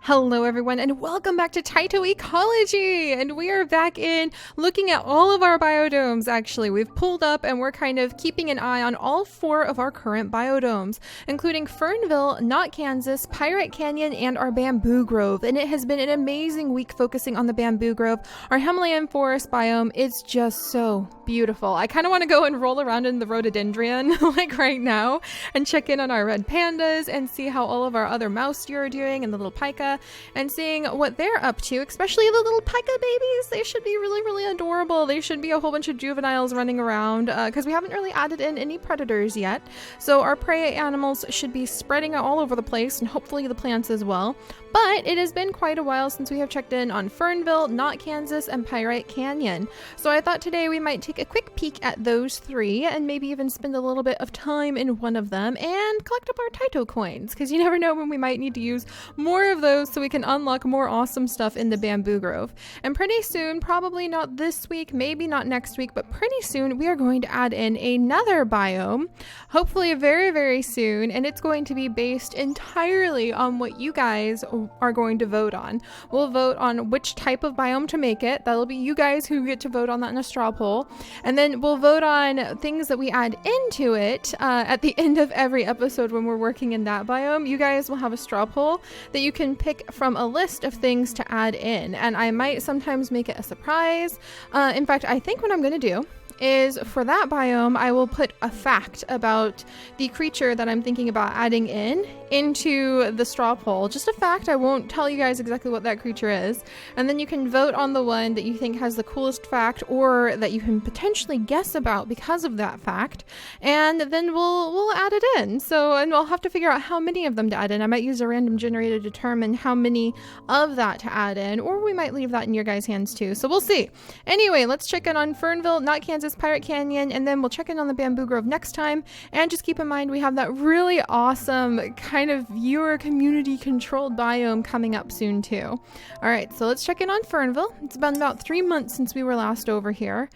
Hello everyone and welcome back to TYTO Ecology, and we are back in looking at all of our biodomes. Actually, we've pulled up and we're kind of keeping an eye on all 4 of our current biodomes, including Fernville, Knott, Kansas, Pirate Canyon, and our bamboo grove. And it has been an amazing week focusing on the bamboo grove. Our Himalayan forest biome is just so beautiful. I kind of want to go and roll around in the rhododendron like right now and check in on our red pandas and see how all of our other mouse deer are doing and the little pika, and seeing what they're up to, especially the little pika babies. They should be really adorable. They should be a whole bunch of juveniles running around because we haven't really added in any predators yet. So our prey animals should be spreading out all over the place, and hopefully the plants as well. But it has been quite a while since we have checked in on Fernville, Knott, Kansas, and Pirate Canyon. So I thought today we might take a quick peek at those 3 and maybe even spend a little bit of time in one of them and collect up our TYTO coins, because you never know when we might need to use more of those so we can unlock more awesome stuff in the bamboo grove. And pretty soon, probably not this week, maybe not next week, but pretty soon we are going to add in another biome, hopefully very soon, and it's going to be based entirely on what you guys are going to vote on. We'll vote on which type of biome to make it. That'll be you guys who get to vote on that in a straw poll, and then we'll vote on things that we add into it at the end of every episode when we're working in that biome. You guys will have a straw poll that you can pick from a list of things to add in, and I might sometimes make it a surprise. In fact, I think what I'm going to do is for that biome, I will put a fact about the creature that I'm thinking about adding into the straw poll. Just a fact. I won't tell you guys exactly what that creature is. And then you can vote on the one that you think has the coolest fact, or that you can potentially guess about because of that fact. And then we'll add it in. And we'll have to figure out how many of them to add in. I might use a random generator to determine how many of that to add in, or we might leave that in your guys' hands too. So we'll see. Anyway, let's check in on Fernville, Knott, Kansas, Pirate Canyon, and then we'll check in on the bamboo grove next time. And just keep in mind, we have that really awesome kind of viewer community controlled biome coming up soon too. All right, so let's check in on Fernville. It's been about 3 months since we were last over here.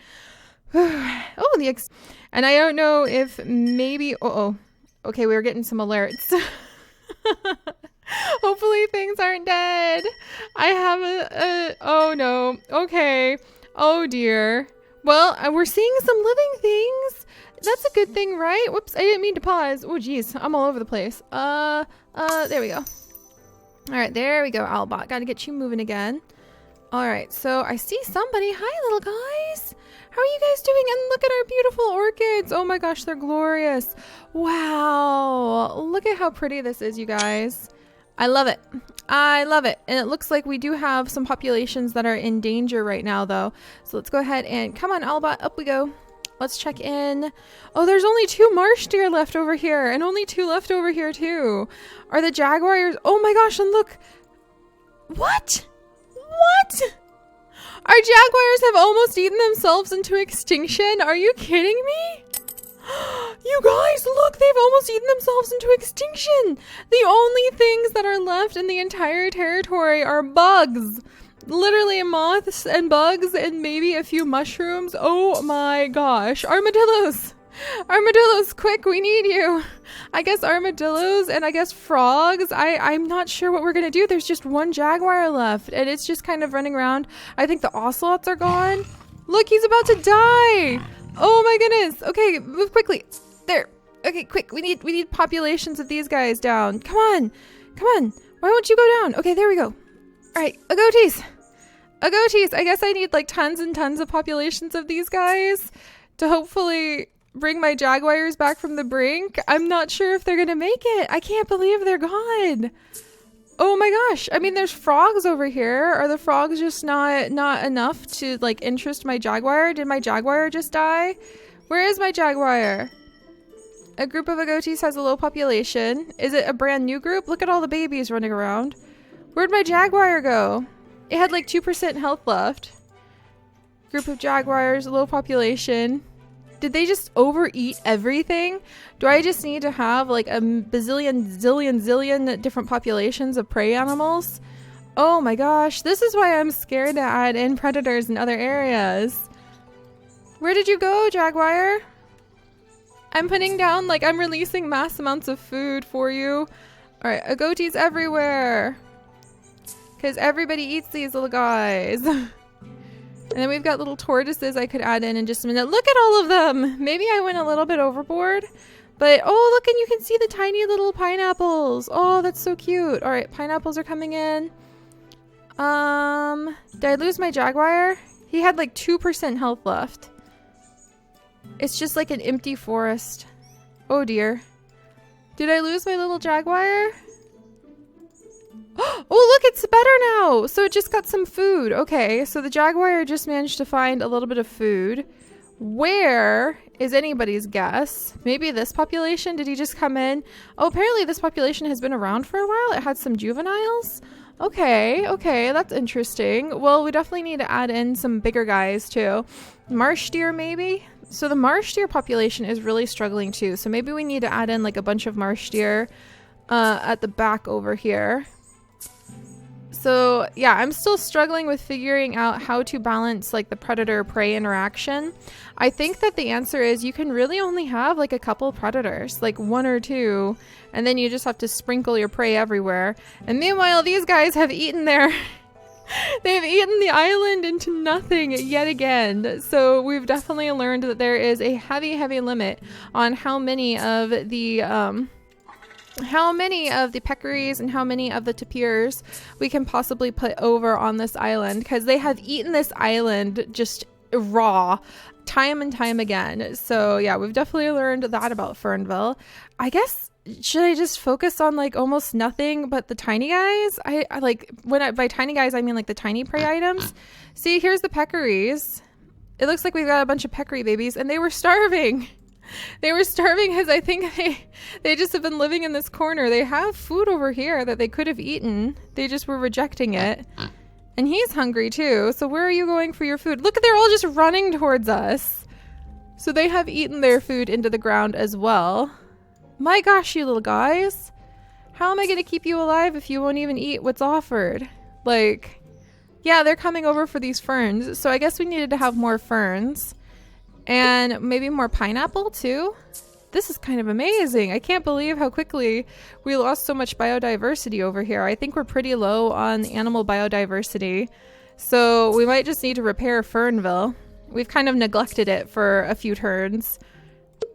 And I don't know if maybe, okay, we were getting some alerts. Hopefully things aren't dead. I have oh no, okay, oh dear. Well, we're seeing some living things. That's a good thing, right? Whoops, I didn't mean to pause. Oh, geez, I'm all over the place. There we go. All right, there we go, Albot. Got to get you moving again. All right, so I see somebody. Hi, little guys. How are you guys doing? And look at our beautiful orchids. Oh my gosh, they're glorious. Wow, look at how pretty this is, you guys. I love it. I love it. And it looks like we do have some populations that are in danger right now, though. So let's go ahead and come on, Albot. Up we go. Let's check in. Oh, there's only 2 marsh deer left over here, and only 2 left over here, too. Are the jaguars? Oh my gosh, and look. What? What? Our jaguars have almost eaten themselves into extinction. Are you kidding me? You guys, look, they've almost eaten themselves into extinction. The only things that are left in the entire territory are bugs. Literally moths and bugs and maybe a few mushrooms. Oh my gosh. Armadillos. Armadillos, quick, we need you. I guess armadillos and I guess frogs. I'm not sure what we're going to do. There's just 1 jaguar left and it's just kind of running around. I think the ocelots are gone. Look, he's about to die. Oh my goodness. Okay, move quickly. There. Okay, quick. We need populations of these guys down. Come on. Come on. Why won't you go down? Okay, there we go. All right, agoties. Agoties. I guess I need like tons and tons of populations of these guys to hopefully bring my jaguars back from the brink. I'm not sure if they're going to make it. I can't believe they're gone. Oh my gosh. I mean, there's frogs over here. Are the frogs just not enough to like interest my jaguar? Did my jaguar just die? Where is my jaguar? A group of agoties has a low population. Is it a brand new group? Look at all the babies running around. Where'd my jaguar go? It had like 2% health left. Group of jaguars, low population. Did they just overeat everything? Do I just need to have like a zillion different populations of prey animals? Oh my gosh, this is why I'm scared to add in predators in other areas. Where did you go, jaguar? I'm putting down, like, I'm releasing mass amounts of food for you. Alright, agoties everywhere. because everybody eats these little guys. And then we've got little tortoises I could add in just a minute. Look at all of them. Maybe I went a little bit overboard. But, oh, look, and you can see the tiny little pineapples. Oh, that's so cute. All right, pineapples are coming in. Did I lose my jaguar? He had like 2% health left. It's just like an empty forest. Oh, dear. Did I lose my little jaguar? Oh, look, it's better now. So it just got some food. Okay, so the jaguar just managed to find a little bit of food. Where is anybody's guess? Maybe this population? Did he just come in? Oh, apparently this population has been around for a while. It had some juveniles. Okay, okay, that's interesting. Well, we definitely need to add in some bigger guys too. Marsh deer, maybe? So the marsh deer population is really struggling too. So maybe we need to add in like a bunch of marsh deer at the back over here. So yeah, I'm still struggling with figuring out how to balance like the predator-prey interaction. I think that the answer is you can really only have like a couple predators, like 1 or 2, and then you just have to sprinkle your prey everywhere. And meanwhile, these guys have eaten their... They've eaten the island into nothing yet again. So we've definitely learned that there is a heavy limit on how many of the peccaries and how many of the tapirs we can possibly put over on this island, because they have eaten this island just raw time and time again. So yeah, we've definitely learned that about Fernville. I guess, should I just focus on like almost nothing but the tiny guys? I like, by tiny guys I mean like the tiny prey items. See, here's the peccaries. It looks like we've got a bunch of peccary babies, and they were starving. They were starving because I think they just have been living in this corner. They have food over here that they could have eaten. They just were rejecting it. And he's hungry too. So where are you going for your food? Look, they're all just running towards us. So they have eaten their food into the ground as well. My gosh, you little guys. How am I going to keep you alive if you won't even eat what's offered? Like, yeah, they're coming over for these ferns. So I guess we needed to have more ferns. And maybe more pineapple too. This is kind of amazing. I can't believe how quickly we lost so much biodiversity over here. I think we're pretty low on animal biodiversity. So we might just need to repair Fernville. We've kind of neglected it for a few turns.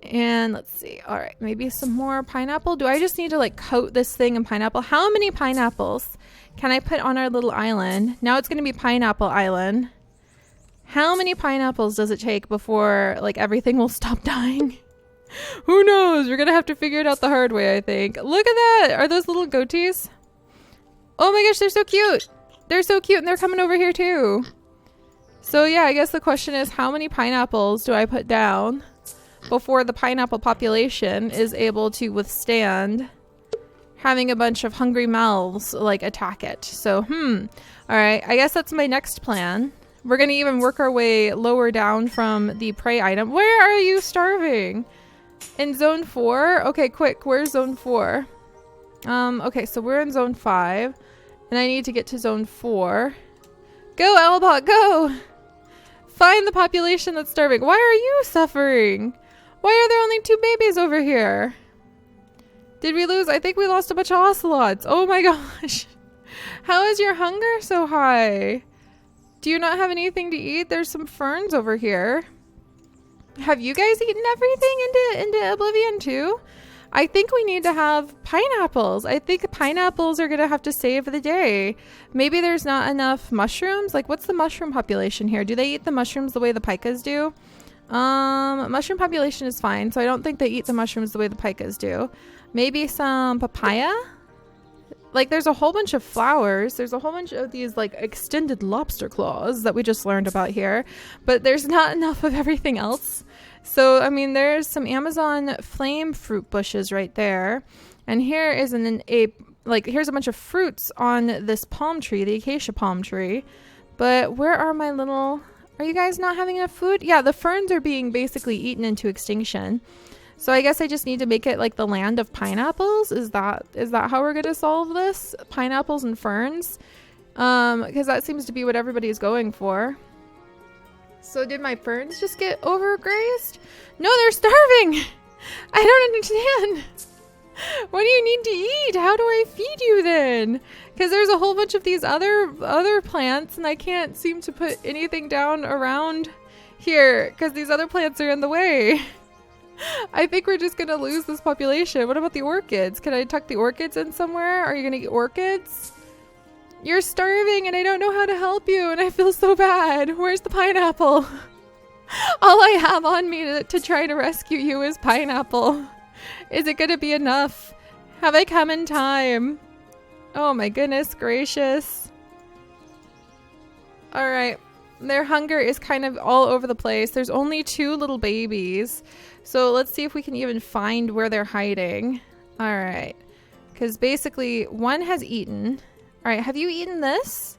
And let's see. All right, maybe some more pineapple. Do I just need to like coat this thing in pineapple? How many pineapples can I put on our little island? Now it's going to be Pineapple Island. How many pineapples does it take before like everything will stop dying? Who knows? We're gonna have to figure it out the hard way, I think. Look at that! Are those little goatees? Oh my gosh, they're so cute! They're so cute, and they're coming over here too. So yeah, I guess the question is, how many pineapples do I put down before the pineapple population is able to withstand having a bunch of hungry mouths like attack it? So, alright, I guess that's my next plan. We're going to even work our way lower down from the prey item. Where are you starving? In zone 4? Okay, quick. Where's zone 4? Okay, so we're in zone 5. And I need to get to zone 4. Go, Owlbot, go! Find the population that's starving. Why are you suffering? Why are there only 2 babies over here? Did we lose? I think we lost a bunch of ocelots. Oh my gosh. How is your hunger so high? Do you not have anything to eat? There's some ferns over here. Have you guys eaten everything into oblivion too? I think we need to have pineapples. I think pineapples are going to have to save the day. Maybe there's not enough mushrooms. Like, what's the mushroom population here? Do they eat the mushrooms the way the pikas do? Mushroom population is fine. So I don't think they eat the mushrooms the way the pikas do. Maybe some papaya? Like, there's a whole bunch of flowers. There's a whole bunch of these, like, extended lobster claws that we just learned about here. But there's not enough of everything else. So, I mean, there's some Amazon flame fruit bushes right there. And here is here's a bunch of fruits on this palm tree, the acacia palm tree. But where are my little... Are you guys not having enough food? Yeah, the ferns are being basically eaten into extinction. So I guess I just need to make it like the land of pineapples. Is that how we're going to solve this? Pineapples and ferns? Because that seems to be what everybody's going for. So did my ferns just get overgrazed? No, they're starving! I don't understand. What do you need to eat? How do I feed you then? Because there's a whole bunch of these other plants, and I can't seem to put anything down around here because these other plants are in the way. I think we're just gonna lose this population. What about the orchids? Can I tuck the orchids in somewhere? Are you gonna eat orchids? You're starving and I don't know how to help you and I feel so bad. Where's the pineapple? All I have on me to try to rescue you is pineapple. Is it gonna be enough? Have I come in time? Oh my goodness gracious. Alright. Their hunger is kind of all over the place. There's only 2 little babies. So let's see if we can even find where they're hiding. Alright. Because basically, one has eaten. Alright, have you eaten this?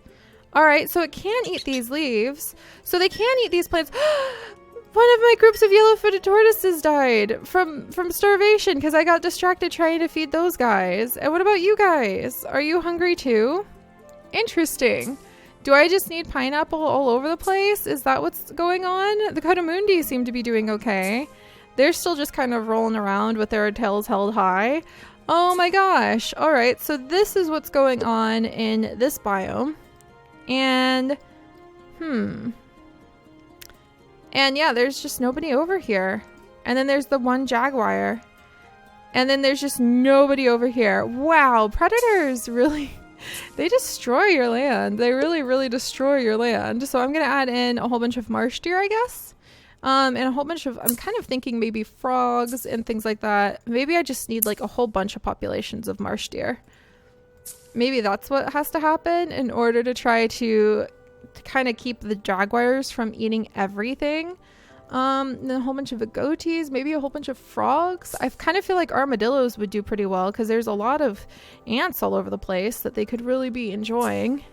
Alright, so it can eat these leaves. So they can eat these plants. One of my groups of yellow-footed tortoises died from starvation because I got distracted trying to feed those guys. And what about you guys? Are you hungry too? Interesting. Do I just need pineapple all over the place? Is that what's going on? The Cotamundi seem to be doing okay. They're still just kind of rolling around with their tails held high. Oh my gosh. All right. So this is what's going on in this biome. And, And yeah, there's just nobody over here. And then there's the one jaguar. And then there's just nobody over here. Wow. Predators really... They destroy your land. They really, really destroy your land. So I'm going to add in a whole bunch of marsh deer, I guess. And a whole bunch of, I'm kind of thinking maybe frogs and things like that. Maybe I just need like a whole bunch of populations of marsh deer. Maybe that's what has to happen in order to try to kind of keep the jaguars from eating everything. And a whole bunch of agoties, maybe a whole bunch of frogs. I kind of feel like armadillos would do pretty well because there's a lot of ants all over the place that they could really be enjoying.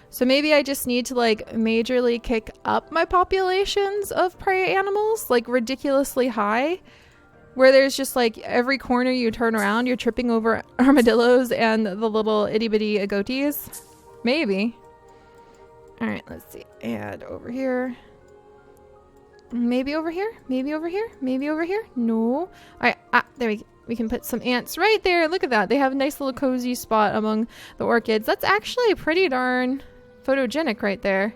So maybe I just need to like majorly kick up my populations of prey animals, like ridiculously high, where there's just like every corner you turn around, you're tripping over armadillos and the little itty bitty agoties. Maybe. All right, let's see. And over here. Maybe over here, maybe over here, maybe over here. No. All right, there we can put some ants right there. Look at that. They have a nice little cozy spot among the orchids. That's actually pretty darn photogenic right there.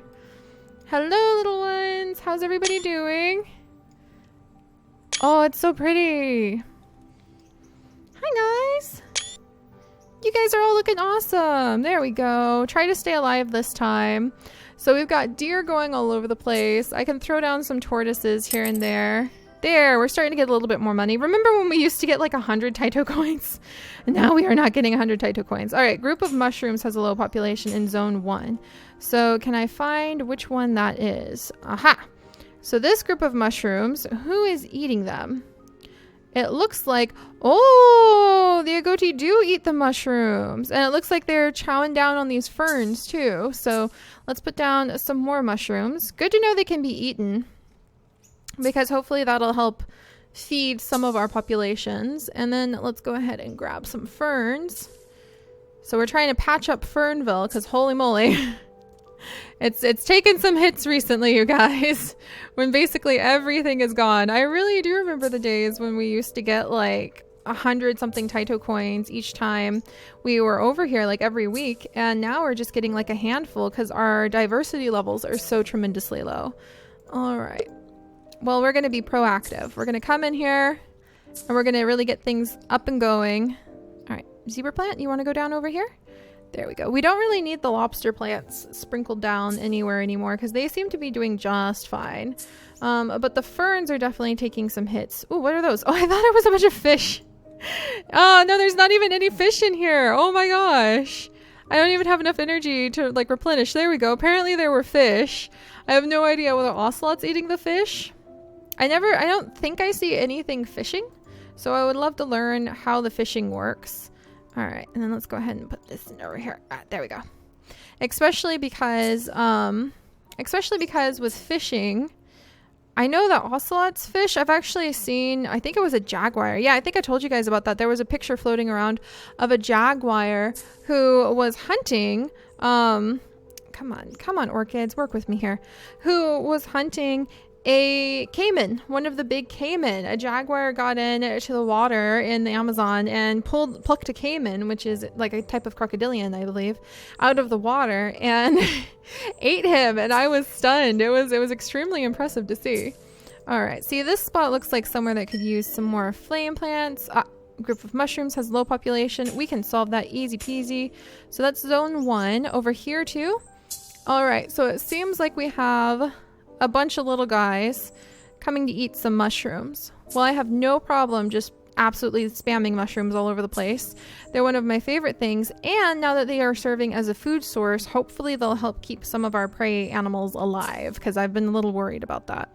Hello, little ones. How's everybody doing? Oh, it's so pretty. Hi, guys. You guys are all looking awesome. There we go. Try to stay alive this time. So we've got deer going all over the place. I can throw down some tortoises here and there. There, we're starting to get a little bit more money. Remember when we used to get like 100 TYTO coins? And now we are not getting 100 TYTO coins. All right, group of mushrooms has a low population in zone 1. So can I find which one that is? Aha! So this group of mushrooms, who is eating them? It looks like, oh, the agouti do eat the mushrooms. And it looks like they're chowing down on these ferns too. So let's put down some more mushrooms. Good to know they can be eaten, because hopefully that'll help feed some of our populations. And then let's go ahead and grab some ferns. So we're trying to patch up Fernville, because holy moly. It's taken some hits recently, you guys, when basically everything is gone. I really do remember the days when we used to get like 100 something TYTO coins each time we were over here, like every week. And now we're just getting like a handful because our diversity levels are so tremendously low. All right. Well, we're going to be proactive. We're going to come in here and we're going to really get things up and going. All right. Zebra plant, you want to go down over here? There we go. We don't really need the lobster plants sprinkled down anywhere anymore because they seem to be doing just fine. But the ferns are definitely taking some hits. Ooh, what are those? Oh, I thought it was a bunch of fish. Oh, no, there's not even any fish in here. Oh my gosh. I don't even have enough energy to like replenish. There we go. Apparently there were fish. I have no idea whether Ocelot's eating the fish. I don't think I see anything fishing. So I would love to learn how the fishing works. All right, and then let's go ahead and put this over here. There we go. Especially because with fishing, I know that ocelots fish. I've actually seen, I think it was a jaguar. Yeah, I think I told you guys about that. There was a picture floating around of a jaguar who was hunting. Come on, orchids, work with me here. Who was hunting a caiman, one of the big caiman. A jaguar got into the water in the Amazon and plucked a caiman, which is like a type of crocodilian, I believe, out of the water and ate him. And I was stunned. It was extremely impressive to see. All right, see, this spot looks like somewhere that could use some more flame plants. Group of mushrooms has low population. We can solve that easy peasy. So that's zone 1 over here too. All right, so it seems like we have a bunch of little guys coming to eat some mushrooms. Well, I have no problem just absolutely spamming mushrooms all over the place. They're one of my favorite things, and now that they are serving as a food source, hopefully they'll help keep some of our prey animals alive, because I've been a little worried about that.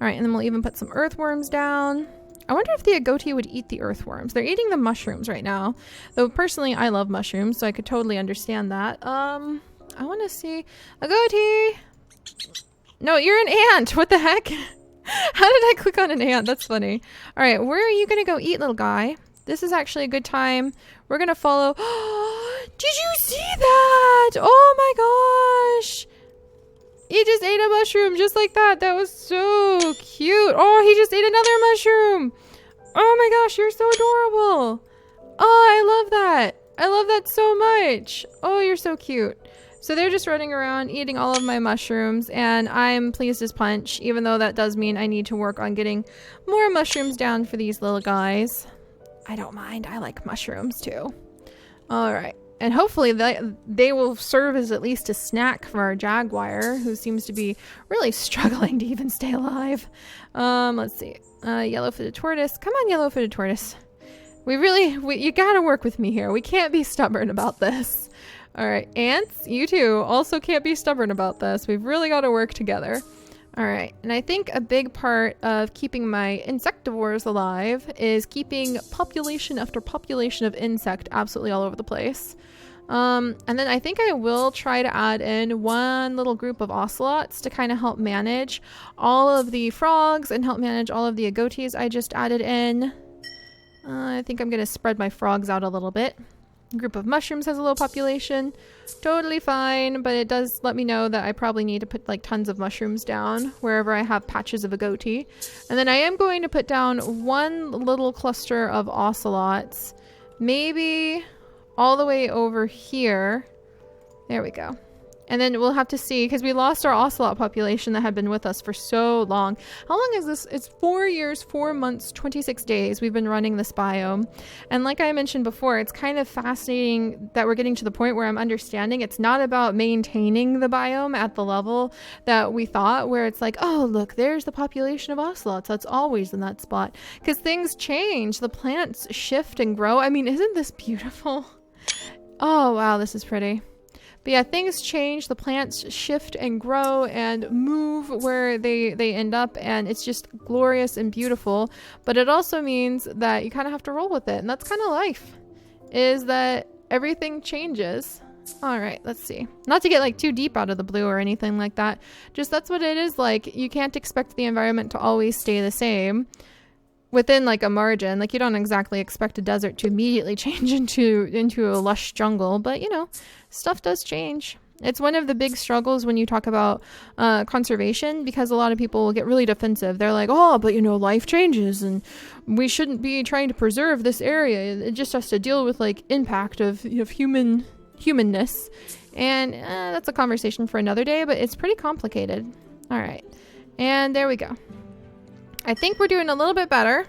All right, and then we'll even put some earthworms down. I wonder if the agouti would eat the earthworms. They're eating the mushrooms right now, though personally I love mushrooms, so I could totally understand that. I want to see agouti. No, you're an ant. What the heck? How did I click on an ant? That's funny. All right, where are you going to go eat, little guy? This is actually a good time. We're going to follow. Did you see that? Oh my gosh. He just ate a mushroom just like that. That was so cute. Oh, he just ate another mushroom. Oh my gosh, you're so adorable. Oh, I love that. I love that so much. Oh, you're so cute. So they're just running around eating all of my mushrooms, and I'm pleased as punch, even though that does mean I need to work on getting more mushrooms down for these little guys. I don't mind. I like mushrooms too. All right. And hopefully they will serve as at least a snack for our jaguar, who seems to be really struggling to even stay alive. Let's see. Yellow-footed tortoise. Come on, yellow-footed tortoise. You gotta work with me here. We can't be stubborn about this. All right, ants, you too also can't be stubborn about this. We've really got to work together. All right, and I think a big part of keeping my insectivores alive is keeping population after population of insect absolutely all over the place. And then I think I will try to add in one little group of ocelots to kind of help manage all of the frogs and help manage all of the agoutis I just added in. I think I'm going to spread my frogs out a little bit. Group of mushrooms has a low population. Totally fine, but it does let me know that I probably need to put like tons of mushrooms down wherever I have patches of agouti. And then I am going to put down one little cluster of ocelots, maybe all the way over here. There we go. And then we'll have to see, because we lost our ocelot population that had been with us for so long. How long is this? It's 4 years, 4 months, 26 days we've been running this biome. And like I mentioned before, it's kind of fascinating that we're getting to the point where I'm understanding it's not about maintaining the biome at the level that we thought, where it's like, oh, look, there's the population of ocelots. That's always in that spot. Because things change. The plants shift and grow. I mean, isn't this beautiful? Oh, wow, this is pretty. But yeah, things change, the plants shift and grow and move where they end up, and it's just glorious and beautiful. But it also means that you kind of have to roll with it, and that's kind of life, is that everything changes. All right, let's see. Not to get like too deep out of the blue or anything like that, just that's what it is like. You can't expect the environment to always stay the same within like a margin. Like you don't exactly expect a desert to immediately change into a lush jungle, but you know, stuff does change. It's one of the big struggles when you talk about conservation, because a lot of people will get really defensive. They're like, oh, but you know, life changes and we shouldn't be trying to preserve this area. It just has to deal with like impact of humanness. And that's a conversation for another day, but it's pretty complicated. All right. And there we go. I think we're doing a little bit better.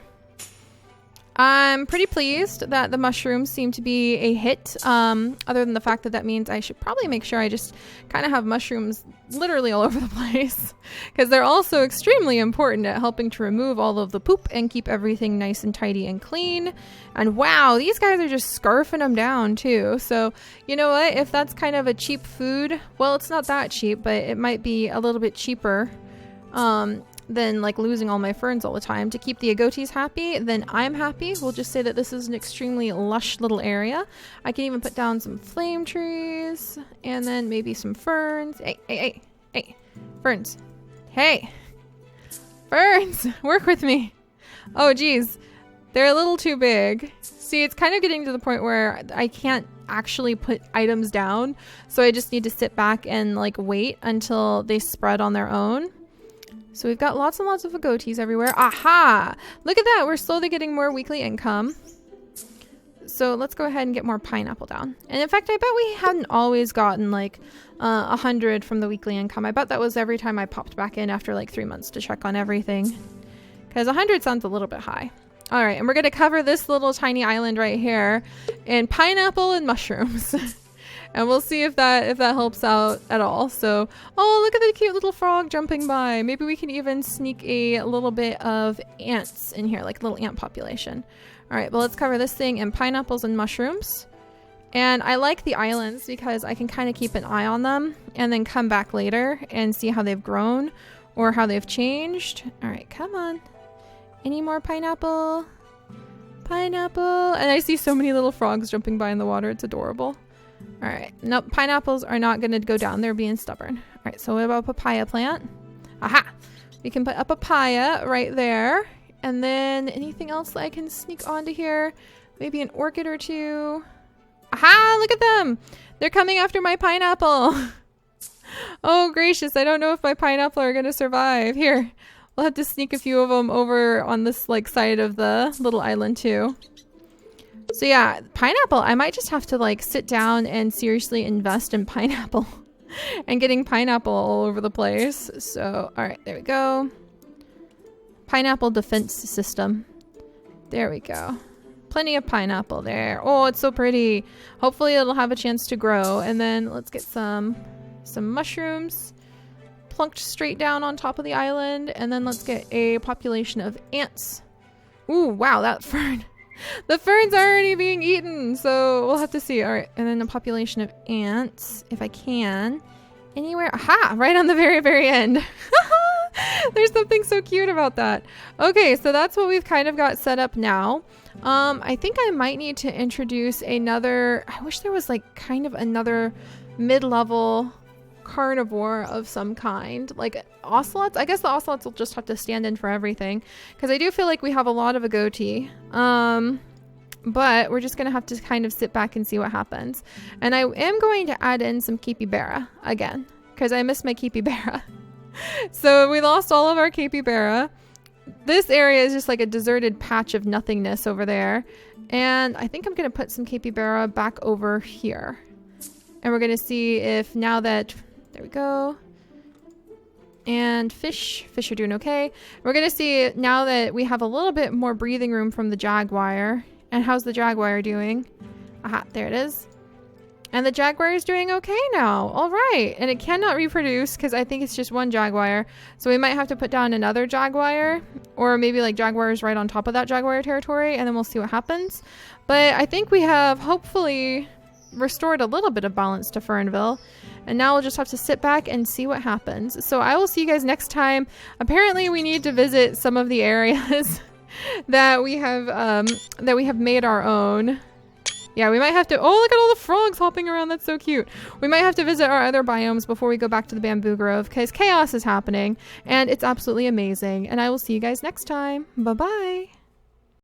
I'm pretty pleased that the mushrooms seem to be a hit, other than the fact that that means I should probably make sure I just kind of have mushrooms literally all over the place, because they're also extremely important at helping to remove all of the poop and keep everything nice and tidy and clean. And wow, these guys are just scarfing them down too. So you know what, if that's kind of a cheap food, well, it's not that cheap, but it might be a little bit cheaper than like losing all my ferns all the time. To keep the agoutis happy, then I'm happy. We'll just say that this is an extremely lush little area. I can even put down some flame trees and then maybe some ferns. Hey, ferns. Hey, ferns, work with me. Oh geez, they're a little too big. See, it's kind of getting to the point where I can't actually put items down, so I just need to sit back and like wait until they spread on their own. So we've got lots and lots of agoties everywhere. Aha! Look at that. We're slowly getting more weekly income. So let's go ahead and get more pineapple down. And in fact, I bet we hadn't always gotten like 100 from the weekly income. I bet that was every time I popped back in after like 3 months to check on everything. Because 100 sounds a little bit high. All right, and we're going to cover this little tiny island right here in pineapple and mushrooms. And we'll see if that helps out at all. So, oh, look at the cute little frog jumping by. Maybe we can even sneak a little bit of ants in here, like a little ant population. All right, well, let's cover this thing in pineapples and mushrooms. And I like the islands because I can kind of keep an eye on them and then come back later and see how they've grown or how they've changed. All right, come on. Any more pineapple? Pineapple. And I see so many little frogs jumping by in the water. It's adorable. All right. Nope. Pineapples are not going to go down. They're being stubborn. All right. So what about a papaya plant? Aha. We can put a papaya right there. And then anything else that I can sneak onto here? Maybe an orchid or two. Aha. Look at them. They're coming after my pineapple. Oh, gracious. I don't know if my pineapple are going to survive. Here. We'll have to sneak a few of them over on this like side of the little island too. So yeah, pineapple, I might just have to like sit down and seriously invest in pineapple and getting pineapple all over the place. So, all right, there we go. Pineapple defense system. There we go. Plenty of pineapple there. Oh, it's so pretty. Hopefully it'll have a chance to grow. And then let's get some mushrooms plunked straight down on top of the island, and then let's get a population of ants. Ooh, wow, that fern. The fern's already being eaten, so we'll have to see. All right, and then a population of ants, if I can. Anywhere? Aha, right on the very, very end. There's something so cute about that. Okay, so that's what we've kind of got set up now. I think I might need to introduce another, I wish there was like kind of another mid-level carnivore of some kind, like ocelots. I guess the ocelots will just have to stand in for everything because I do feel like we have a lot of agouti, but we're just gonna have to kind of sit back and see what happens. And I am going to add in some capybara again because I miss my capybara. So we lost all of our capybara. This area is just like a deserted patch of nothingness over there, and I think I'm gonna put some capybara back over here, and we're gonna see if now that there we go. And fish are doing okay. We're going to see now that we have a little bit more breathing room from the jaguar. And how's the jaguar doing? Aha, there it is. And the jaguar is doing okay now. All right. And it cannot reproduce because I think it's just one jaguar. So we might have to put down another jaguar, or maybe like jaguars right on top of that jaguar territory, and then we'll see what happens. But I think we have hopefully restored a little bit of balance to Fernville. And now we'll just have to sit back and see what happens. So I will see you guys next time. Apparently we need to visit some of the areas that we have made our own. Yeah, we might have to, oh, look at all the frogs hopping around. That's so cute. We might have to visit our other biomes before we go back to the bamboo grove because chaos is happening and it's absolutely amazing. And I will see you guys next time. Bye-bye.